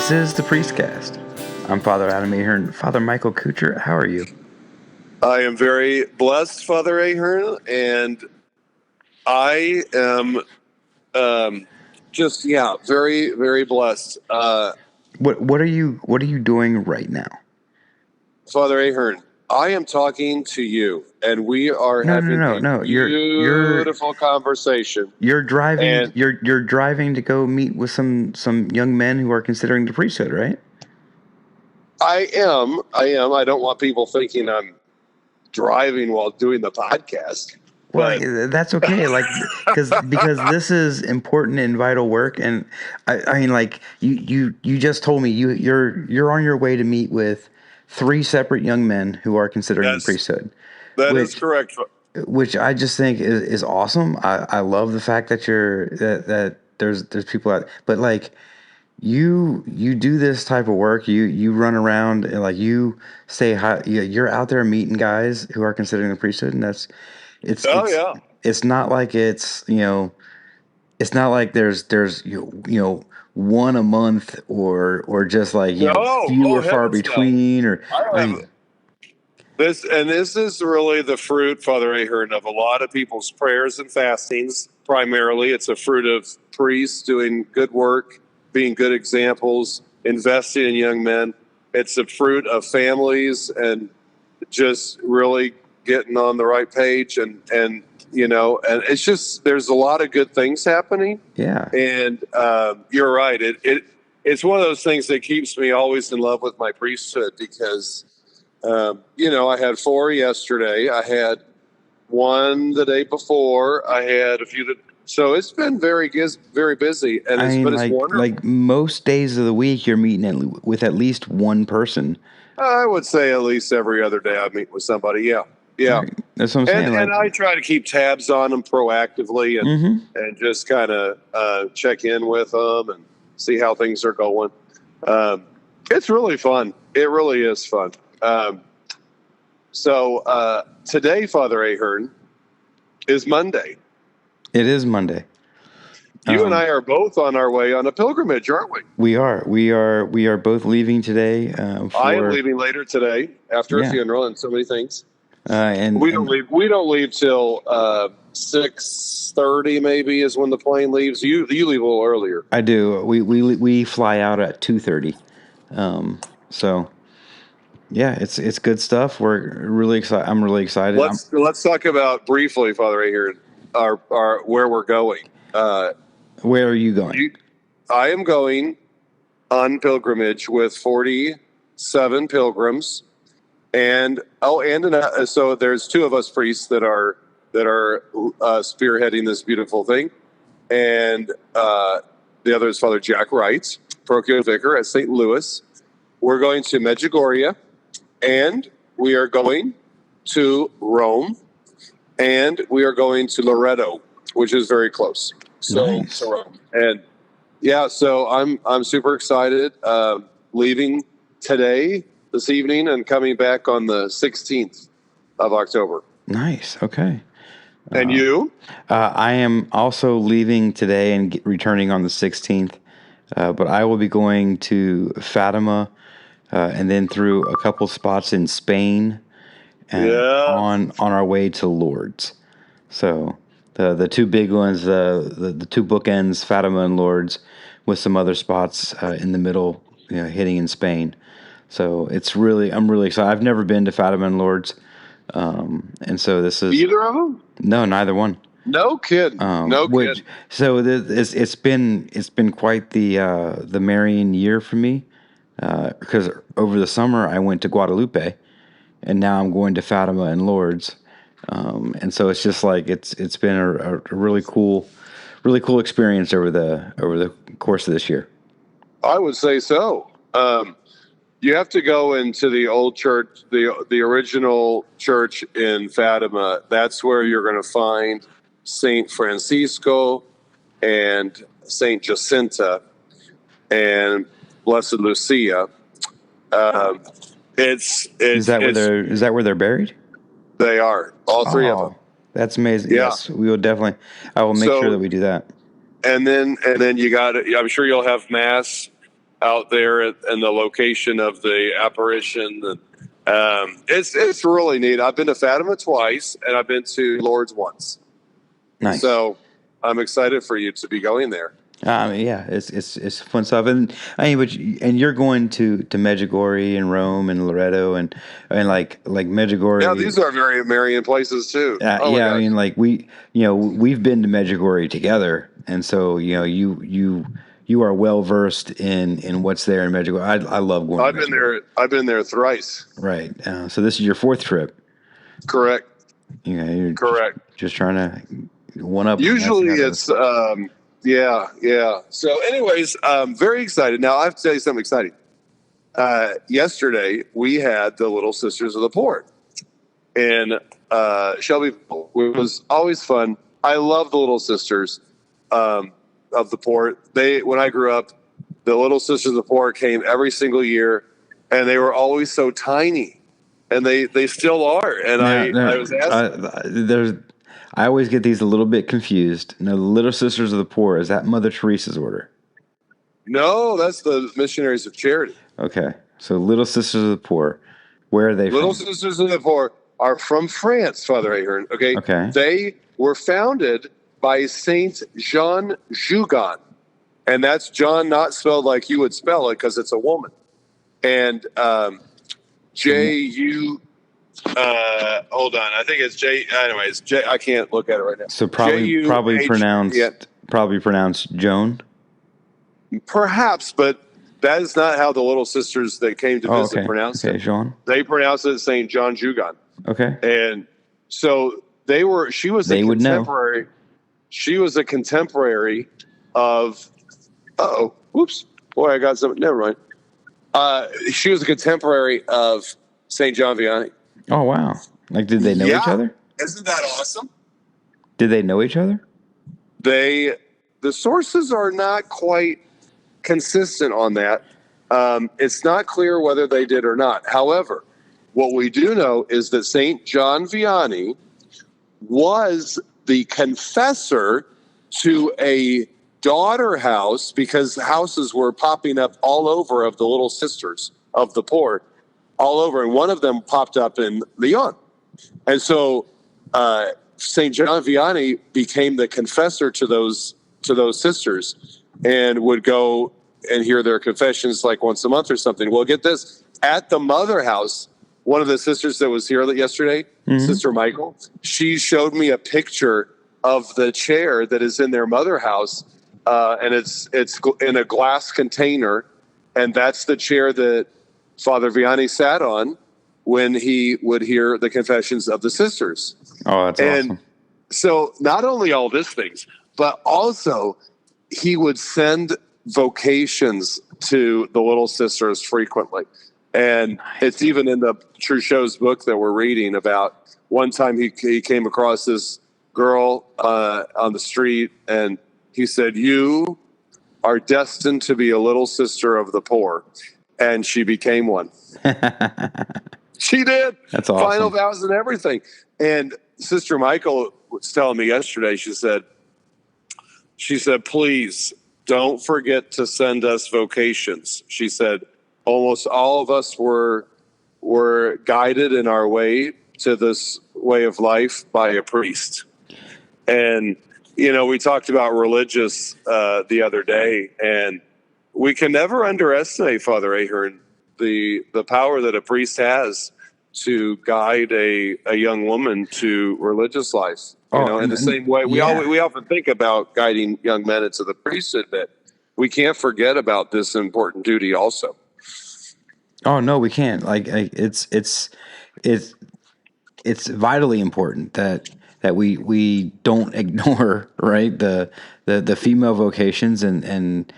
This is the Priestcast. I'm Father Adam Ahern. Father Michael Kuchar, how are you? I am very blessed, Father Ahern, and I am very, very blessed. What are you doing right now? Father Ahern, I am talking to you, and we are having a beautiful conversation. You're driving. And You're driving to go meet with some young men who are considering the priesthood, right? I am. I don't want people thinking I'm driving while doing the podcast. Well, that's okay. Like, because this is important and vital work, and I mean, like you just told me you're on your way to meet with 3 separate young men who are considering the priesthood. That is correct. Which I just think is awesome. I love the fact that that there's people out, but like you do this type of work. You run around and like you say hi. You're out there meeting guys who are considering the priesthood, and it's not like it's not like there's one a month or just like few or far between or This is really the fruit, Father Ahern, of a lot of people's prayers and fastings. Primarily, it's a fruit of priests doing good work, being good examples, investing in young men. It's a fruit of families and just really getting on the right page and it's just there's a lot of good things happening. Yeah, and you're right. It's one of those things that keeps me always in love with my priesthood because. I had 4 yesterday. I had 1 the day before. I had a few. So it's been very busy, and it's wonderful. Like most days of the week, you're meeting with at least one person. I would say at least every other day I meet with somebody. Yeah. Right. That's what I'm saying. And I try to keep tabs on them proactively and just kind of check in with them and see how things are going. It's really fun. It really is fun. So today, Father Ahern, is Monday. It is Monday. You and I are both on our way on a pilgrimage, aren't we? We are. We are both leaving today. I am leaving later today after a funeral and so many things. And we don't leave till 6:30 maybe is when the plane leaves. You leave a little earlier. I do. We fly out at 2:30. So. Yeah, it's good stuff. We're really excited. I'm really excited. Let's talk about briefly, Father Ahern, our where we're going. Where are you going? I am going on pilgrimage with 47 pilgrims, so there's 2 of us priests that are spearheading this beautiful thing, and the other is Father Jack Wright, parochial vicar at St. Louis. We're going to Medjugorje. And we are going to Rome, and we are going to Loreto, which is very close. So, nice. Rome. And so I'm super excited. Leaving today, this evening, and coming back on the 16th of October. Nice. Okay. And you? I am also leaving today and returning on the 16th, but I will be going to Fatima. And then through a couple spots in Spain, and on our way to Lourdes. So the 2 big ones, the 2 bookends, Fatima and Lourdes, with some other spots in the middle, hitting in Spain. So I'm really excited. I've never been to Fatima and Lourdes, and so this is either of them. No, neither one. No kidding. Kidding. So it's been quite the Marian year for me. Because over the summer I went to Guadalupe, and now I'm going to Fatima and Lourdes, and so it's just like it's been a really cool experience over the course of this year. I would say so. You have to go into the old church, the original church in Fatima. That's where you're going to find Saint Francisco and Saint Jacinta and Blessed Lucia. Is that where they're buried? They are, all 3 of them. That's amazing. Yeah. Yes, we will definitely. I will make sure that we do that. And then you got it. I'm sure you'll have mass out there and the location of the apparition. And it's really neat. I've been to Fatima twice, and I've been to Lourdes once. Nice. So I'm excited for you to be going there. Yeah, it's fun stuff, and you're going to Medjugorje and Rome and Loreto and like Medjugorje. Yeah, these are very Marian places too. Oh yeah, I mean, like we've been to Medjugorje together, and so you are well versed in what's there in Medjugorje. I love going. I've been there. I've been there thrice. Right. So this is your fourth trip. Correct. You're correct. Just trying to one up. Usually it's yeah. So, anyways, very excited. Now I have to tell you something exciting. Yesterday we had the Little Sisters of the Poor in Shelbyville. It was always fun. I love the Little Sisters of the Poor. When I grew up, the Little Sisters of the Poor came every single year, and they were always so tiny, and they still are. And I was asking. I always get these a little bit confused. No, the Little Sisters of the Poor, is that Mother Teresa's order? No, that's the Missionaries of Charity. Okay. So Little Sisters of the Poor, where are they Little from? Sisters of the Poor are from France, Father Ahern. Okay. They were founded by Saint Jean Gheon. And that's John not spelled like you would spell it because it's a woman. And J-U... hold on. I think it's J. Anyways, J. I can't look at it right now. So probably pronounced Joan. Perhaps, but that is not how the Little Sisters that came to visit pronounced it. Jean. They pronounced it Saint John Gheon. Okay. And so they were. She was a contemporary. She was a contemporary of. Whoops! Boy, I got something. Never mind. She was a contemporary of Saint John Vianney. Oh, wow. Like, did they know each other? Isn't that awesome? Did they know each other? The sources are not quite consistent on that. It's not clear whether they did or not. However, what we do know is that St. John Vianney was the confessor to a daughter house, because houses were popping up all over of the Little Sisters of the Poor. All over, and one of them popped up in Lyon. And so St. John Vianney became the confessor to those sisters and would go and hear their confessions like once a month or something. Well, get this. At the mother house, one of the sisters that was here yesterday, Sister Michael, she showed me a picture of the chair that is in their mother house, and it's in a glass container, and that's the chair that Father Vianney sat on when he would hear the confessions of the sisters. Oh, that's awesome. So not only all these things, but also he would send vocations to the Little Sisters frequently. And it's even in the Trochu's book that we're reading about. One time he came across this girl on the street, and he said, "You are destined to be a little sister of the poor." And she became one. She did. That's awesome. Final vows and everything. And Sister Michael was telling me yesterday, she said, please don't forget to send us vocations. She said, almost all of us were guided in our way to this way of life by a priest. And, we talked about religious the other day, and we can never underestimate, Father Ahern, the power that a priest has to guide a young woman to religious life. In the same way, we often think about guiding young men into the priesthood, but we can't forget about this important duty also. Oh no, we can't. Like it's vitally important that we don't ignore, right, the female vocations and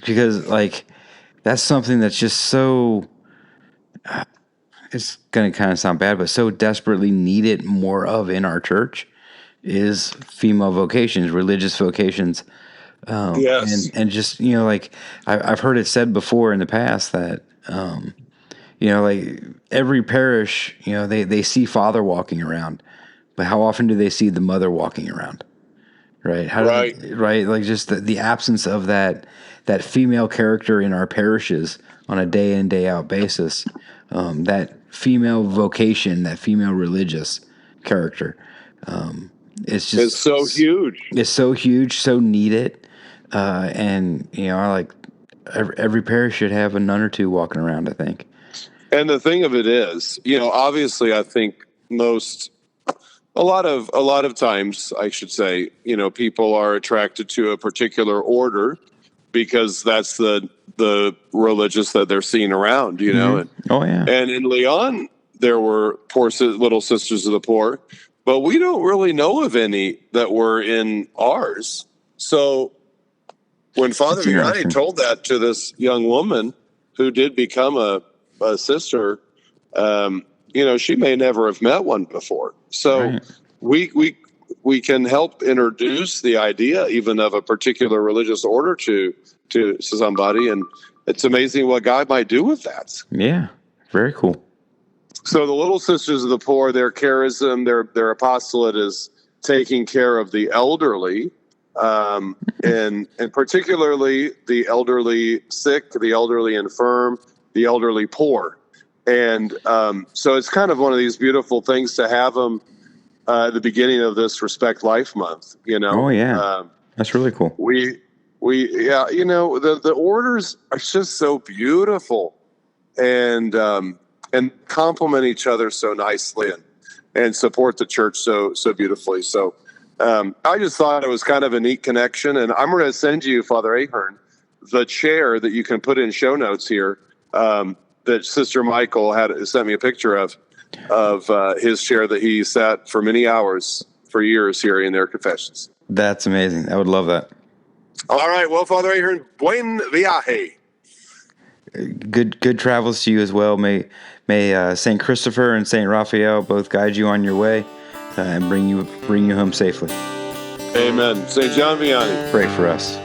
because that's something that's just so it's going to kind of sound bad, but so desperately needed more of in our church is female vocations, religious vocations. Yes. And just, I've heard it said before in the past that, every parish, they see father walking around, but how often do they see the mother walking around? right? Right. Right? Like just the absence of that female character in our parishes on a day in, day out basis. That female vocation, that female religious character. It's It's just so huge. it's so huge, so needed, and like every parish should have a nun or two walking around, I think. And the thing of it is, obviously, I think a lot of times, I should say, people are attracted to a particular order because that's the religious that they're seeing around, Mm-hmm. Oh yeah. And in Leon, there were Little Sisters of the Poor, but we don't really know of any that were in ours. So when Father Vianney told that to this young woman who did become a sister, she may never have met one before. So right. we can help introduce the idea even of a particular religious order to somebody, and it's amazing what God might do with that. Yeah, very cool. So the Little Sisters of the Poor, their charism, their apostolate is taking care of the elderly, and particularly the elderly sick, the elderly infirm, the elderly poor. And so it's kind of one of these beautiful things to have them at the beginning of this Respect Life Month, Oh, yeah. That's really cool. The orders are just so beautiful and complement each other so nicely and support the church so beautifully. So I just thought it was kind of a neat connection, and I'm going to send you, Father Ahern, the chair that you can put in show notes here that Sister Michael sent me a picture of his chair that he sat for many hours for years here in their confessions. That's amazing. I would love that. All right. Well, Father Ahern, buen viaje. Good travels to you as well. May Saint Christopher and Saint Raphael both guide you on your way and bring you home safely. Amen. Saint John Vianney, pray for us.